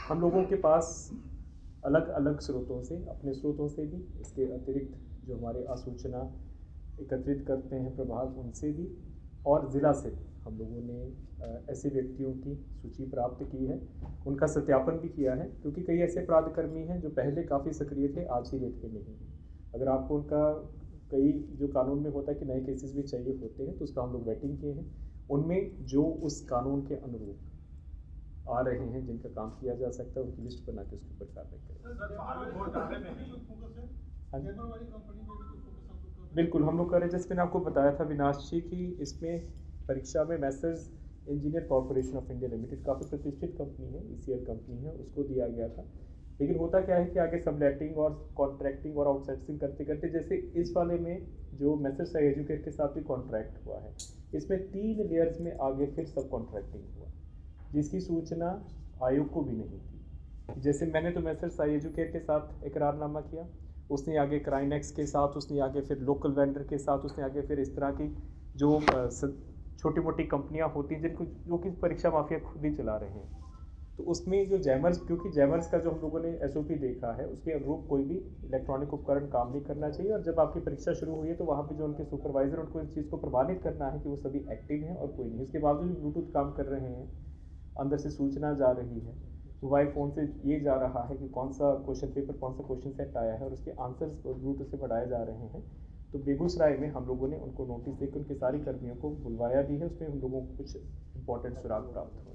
हम लोगों के पास अलग अलग स्रोतों से, अपने स्रोतों से भी, इसके अतिरिक्त जो हमारे आसूचना एकत्रित करते हैं प्रभाग, उनसे भी, और ज़िला से भी हम लोगों ने ऐसे व्यक्तियों की सूची प्राप्त की है। उनका सत्यापन भी किया है, क्योंकि कई ऐसे अपराधकर्मी हैं जो पहले काफ़ी सक्रिय थे, आज ही डेट पे नहीं हैं। अगर आपको उनका, कई जो कानून में होता है कि नए केसेस भी चाहिए होते हैं, तो उसका हम लोग वेटिंग किए हैं। उनमें जो उस कानून के अनुरूप आ रहे हैं, जिनका काम किया जा सकता है, उनकी लिस्ट बना के उसके ऊपर कार्रवाई करेंगे। हाँ जी। बिल्कुल हम लोग कर रहे हैं, जैसे मैंने आपको बताया था विनाश जी की, इसमें परीक्षा में Messrs engineer corporation of India limited काफ़ी प्रतिष्ठित कंपनी है, ईसीएल कंपनी है, उसको दिया गया था। लेकिन होता क्या है कि आगे सबलेटिंग और कॉन्ट्रैक्टिंग और आउटसोर्सिंग करते करते, जैसे इस वाले में जो मैसर्स एजुकेट के साथ भी कॉन्ट्रैक्ट हुआ है, इसमें 3 लेयर्स में आगे फिर सब कॉन्ट्रैक्टिंग हुआ, जिसकी सूचना आयोग को भी नहीं थी। जैसे मैंने तो मैसर्स एजुकेट के साथ इकरारनामा किया, उसने आगे क्राइनेक्स के साथ, उसने आगे फिर लोकल वेंडर के साथ, उसने आगे फिर इस तरह की जो छोटी मोटी कंपनियां होती हैं जिनको, जो कि परीक्षा माफिया खुद ही चला रहे हैं, तो उसमें जो जैमर्स, क्योंकि जैमर्स का जो हम लोगों ने एसओपी देखा है, उसके अनुरूप कोई भी इलेक्ट्रॉनिक उपकरण काम नहीं करना चाहिए। और जब आपकी परीक्षा शुरू हुई है तो वहाँ पे जो उनके सुपरवाइजर, उनको इस चीज़ को प्रमाणित करना है कि वो सभी एक्टिव हैं और कोई नहीं। इसके बावजूद भी ब्लूटूथ काम कर रहे हैं, अंदर से सूचना जा रही है, मोबाइल फ़ोन से ये जा रहा है कि कौन सा क्वेश्चन पेपर, कौन सा क्वेश्चन सेट आया है, और उसके आंसर्स ब्लूटूथ से बढ़ाए जा रहे हैं। तो बेगूसराय में हम लोगों ने उनको नोटिस देकर उनके सारी कर्मियों को बुलवाया भी है, उसमें हम लोगों को कुछ इंपॉर्टेंट सुराग प्राप्त हुए।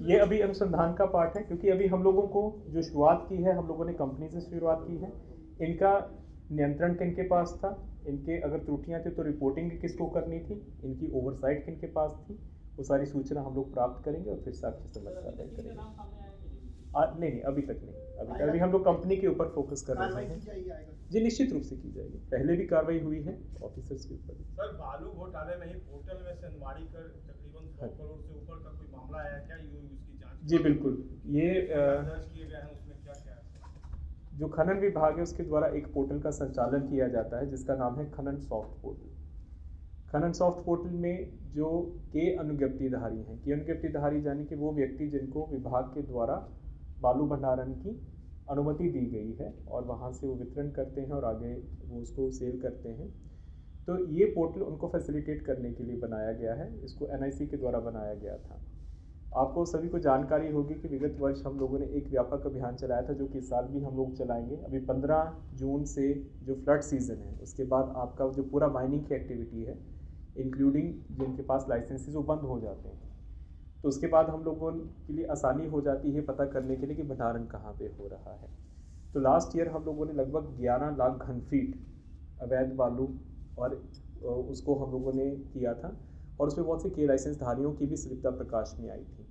ये अभी अनुसंधान का पार्ट है, क्योंकि अभी हम लोगों को जो शुरुआत की है, हम लोगों ने कंपनी से शुरुआत की है। इनका नियंत्रण किनके पास था, इनके अगर त्रुटियां थी तो रिपोर्टिंग किसको करनी थी, इनकी ओवरसाइट किनके पास थी, वो सारी सूचना हम लोग प्राप्त करेंगे और फिर साक्ष्य संबद्ध कार्रवाई करेंगे। नहीं नहीं, अभी तक नहीं, अभी हम लोग कंपनी के ऊपर फोकस कर रहे हैं। जी निश्चित रूप से की जाएगी, पहले भी कार्रवाई हुई है ऑफिसर्स के ऊपर। सर बालू घोटाले में ही पोर्टल में सेंधमारी कर तकरीबन 100 करोड़ से ऊपर का कोई मामला आया क्या, ये उसकी जांच? जी बिल्कुल, ये दर्ज किए गए हैं, उसमें क्या क्या है? जो खनन विभाग है उसके द्वारा एक पोर्टल का संचालन किया जाता है, जिसका नाम है खनन सॉफ्ट पोर्टल। खनन सॉफ्ट पोर्टल में जो के अनुज्ञप्तिधारी हैं, के अनुज्ञप्तिधारी यानी कि वो व्यक्ति जिनको विभाग के द्वारा बालू भंडारण की अनुमति दी गई है, और वहाँ से वो वितरण करते हैं और आगे वो उसको सेल करते हैं। तो ये पोर्टल उनको फैसिलिटेट करने के लिए बनाया गया है, इसको एनआईसी के द्वारा बनाया गया था। आपको सभी को जानकारी होगी कि विगत वर्ष हम लोगों ने एक व्यापक अभियान चलाया था, जो कि इस साल भी हम लोग चलाएंगे। अभी 15 जून से जो फ्लड सीज़न है, उसके बाद आपका जो पूरा माइनिंग की एक्टिविटी है, इंक्लूडिंग जिनके पास लाइसेंसेस, वो बंद हो जाते हैं। तो उसके बाद हम लोगों के लिए आसानी हो जाती है पता करने के लिए कि भंडारण कहाँ पे हो रहा है। तो लास्ट ईयर हम लोगों ने लगभग 11 लाख घन फीट अवैध बालू और उसको हम लोगों ने किया था, और उसमें बहुत से के लाइसेंस धारियों की भी सलिप्तता प्रकाश में आई थी।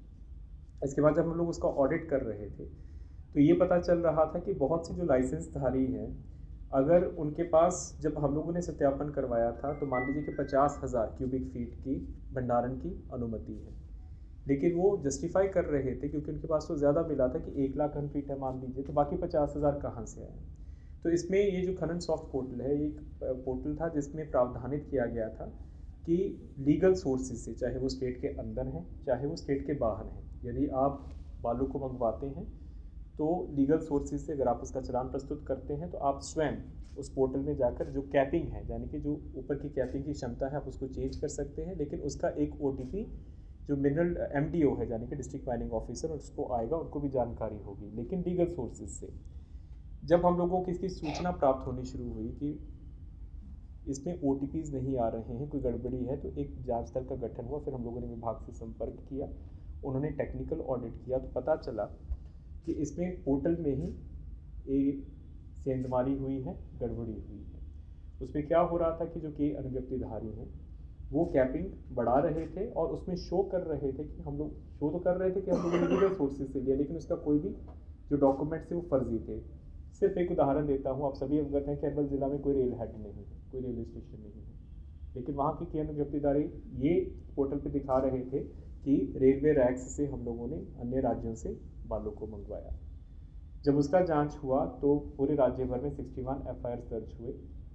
इसके बाद जब हम लोग उसका ऑडिट कर रहे थे, तो ये पता चल रहा था कि बहुत से जो लाइसेंस धारी हैं, अगर उनके पास, जब हम लोगों ने सत्यापन करवाया था, तो मान लीजिए कि 50,000 क्यूबिक फीट की भंडारण की अनुमति है, लेकिन वो जस्टिफाई कर रहे थे क्योंकि उनके पास तो ज़्यादा मिला था कि 1 लाख घन फीट है मान लीजिए, तो बाकी 50,000 कहाँ से आए। तो इसमें ये जो खनन सॉफ्ट पोर्टल है, एक पोर्टल था जिसमें प्रावधानित किया गया था कि लीगल सोर्सेज से, चाहे वो स्टेट के अंदर हैं चाहे वो स्टेट के बाहर हैं, यदि आप बालू को मंगवाते हैं तो लीगल सोर्सेज से अगर आप उसका चालान प्रस्तुत करते हैं, तो आप स्वयं उस पोर्टल में जाकर जो कैपिंग है, यानी कि जो ऊपर की कैपिंग की क्षमता है, आप उसको चेंज कर सकते हैं। लेकिन उसका एक ओटीपी जो मिनरल एमडीओ है, यानी कि डिस्ट्रिक्ट माइनिंग ऑफिसर, उसको आएगा, उनको भी जानकारी होगी, लेकिन लीगल सोर्सेज से। जब हम लोगों को इसकी सूचना प्राप्त होनी शुरू हुई कि इसमें ओटीपीज़ नहीं आ रहे हैं, कोई गड़बड़ी है, तो एक जांच दल का गठन हुआ। फिर हम लोगों ने विभाग से संपर्क किया, उन्होंने टेक्निकल ऑडिट किया, तो पता चला कि इसमें पोर्टल में ही एक सेंधमारी हुई है, गड़बड़ी हुई है। उसमें क्या हो रहा था कि जो के अनुज्ञप्तिधारी हैं, वो कैपिंग बढ़ा रहे थे और उसमें शो कर रहे थे कि हम लोग, शो तो कर रहे थे कि हम लोगों ने लीगल सोर्सेज से लिया, लेकिन उसका कोई भी जो डॉक्यूमेंट्स थे वो फर्जी थे। सिर्फ एक उदाहरण देता हूँ, आप सभी अवगत हैं कि अरवल ज़िला में कोई रेल हेड नहीं है, कोई रेलवे स्टेशन नहीं है, लेकिन वहाँ की के अनुज्ञप्तिधारी ये पोर्टल पे दिखा रहे थे कि रेलवे रैक्स से हम लोगों ने अन्य राज्यों से बालू को मंगवाया। जब उसका जांच हुआ तो पूरे राज्य भर में 61 एफआईआर दर्ज हुए,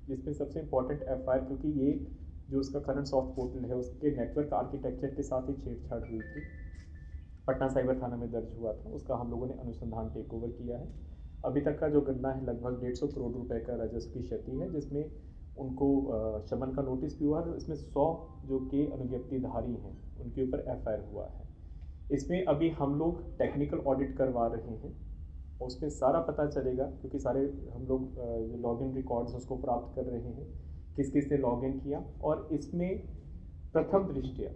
जिसमें सबसे इम्पोर्टेंट एफआईआर, क्योंकि ये जो उसका करंट सॉफ्ट पोर्टल है उसके नेटवर्क आर्किटेक्चर के साथ ही छेड़छाड़ हुई थी, पटना साइबर थाना में दर्ज हुआ था, उसका हम लोगों ने अनुसंधान टेक ओवर किया है। अभी तक का जो गणना है लगभग 150 करोड़ रुपए का राजस्व की क्षति है, जिसमें उनको शमन का नोटिस भी हुआ है। इसमें 100 जो के अनुज्ञप्तिधारी हैं उनके ऊपर एफआईआर हुआ है। इसमें अभी हम लोग टेक्निकल ऑडिट करवा रहे हैं, उसमें सारा पता चलेगा, क्योंकि सारे हम लोग जो लॉगिन रिकॉर्ड्स उसको प्राप्त कर रहे हैं, किस किस ने लॉगिन किया। और इसमें प्रथम दृष्टया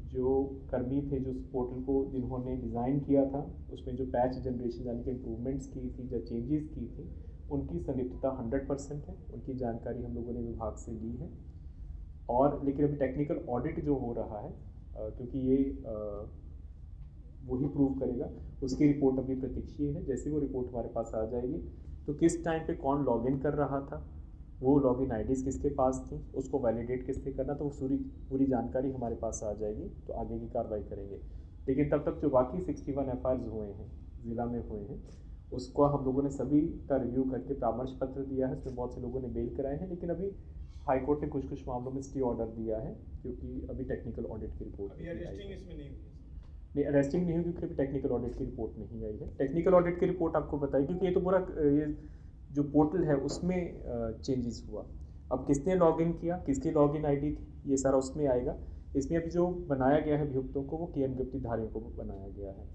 जो कर्मी थे जो पोर्टल को जिन्होंने डिज़ाइन किया था, उसमें जो पैच जनरेशन यानी कि इम्प्रूवमेंट्स की थी, जो चेंजेस की थी, उनकी संलिप्तता 100% है। उनकी जानकारी हम लोगों ने विभाग से ली है। और लेकिन अभी टेक्निकल ऑडिट जो हो रहा है, क्योंकि ये वही प्रूव करेगा, उसकी रिपोर्ट अभी प्रतीक्षी है। जैसे वो रिपोर्ट हमारे पास आ जाएगी तो किस टाइम पे कौन लॉगिन कर रहा था, वो लॉगिन आईडीज़ किसके पास थी, उसको वैलिडेट किसने करना, तो वो पूरी जानकारी हमारे पास आ जाएगी, तो आगे की कार्रवाई करेंगे। लेकिन तब तक जो बाकी 61 एफआईआर हुए हैं, ज़िला में हुए हैं, उसको हम लोगों ने सभी का रिव्यू करके परामर्श पत्र दिया है। उसमें बहुत से लोगों ने बेल कराए हैं, लेकिन अभी हाई कोर्ट ने कुछ मामलों में स्टे ऑर्डर दिया है, क्योंकि अभी टेक्निकल ऑडिट की रिपोर्ट अभी अरेस्टिंग इसमें नहीं हुई। नहीं, अरेस्टिंग नहीं हुई क्योंकि अभी टेक्निकल ऑडिट की रिपोर्ट नहीं आई है। टेक्निकल ऑडिट की रिपोर्ट आपको बताई, क्योंकि ये तो पूरा ये जो पोर्टल है उसमें चेंजेस हुआ। अब किसने लॉगिन किया, किसकी लॉगिन आईडी थी, ये सारा उसमें आएगा। इसमें अभी जो बनाया गया है अभियुक्तों को, वो के अनुज्ञप्तिधारियों को बनाया गया है।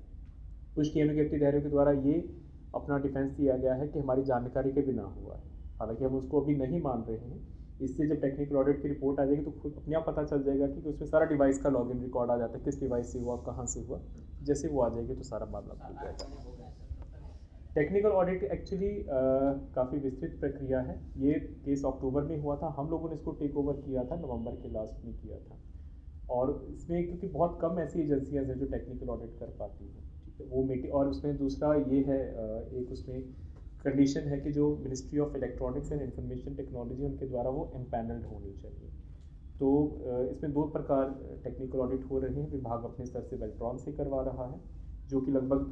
कुछ के अनुज्ञप्तिधारियों के द्वारा ये अपना डिफेंस दिया गया है कि हमारी जानकारी के बिना हुआ है। हालांकि हम उसको अभी नहीं मान रहे हैं। इससे जब टेक्निकल ऑडिट की रिपोर्ट आ जाएगी तो खुद अपने आप पता चल जाएगा कि उसमें सारा डिवाइस का लॉगिन रिकॉर्ड आ जाता है, किस डिवाइस से हुआ, कहाँ से हुआ। जैसे वो आ जाएगी तो सारा मामला खुल जाएगा। टेक्निकल ऑडिट एक्चुअली काफ़ी विस्तृत प्रक्रिया है। ये केस अक्टूबर में हुआ था, हम लोगों ने इसको टेक ओवर किया था, नवंबर के लास्ट में किया था। और इसमें क्योंकि बहुत कम ऐसी एजेंसियां हैं जो टेक्निकल ऑडिट कर पाती हैं, ठीक है, वो मीटिंग। और उसमें दूसरा ये है, एक उसमें कंडीशन है कि जो ministry of electronics and information technology उनके द्वारा वो एम्पैनल्ड होनी चाहिए। तो इसमें 2 प्रकार टेक्निकल ऑडिट हो रहे हैं। विभाग अपने स्तर से बेल्ट्रॉन से करवा रहा है, जो कि लगभग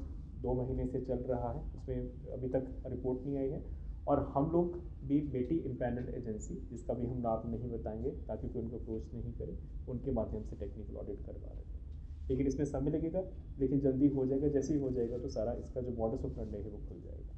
2 महीने से चल रहा है, उसमें अभी तक रिपोर्ट नहीं आई है। और हम लोग भी बेटी इम्पैनल्ड एजेंसी, जिसका भी हम नाम नहीं बताएंगे ताकि कोई उनको अप्रोच नहीं करे, उनके माध्यम से टेक्निकल ऑडिट करवा रहे हैं। लेकिन इसमें समय लगेगा, लेकिन जल्दी हो जाएगा। जैसे ही हो जाएगा तो सारा इसका जो मॉडस ऑपरेंडी है वो खुल जाएगा।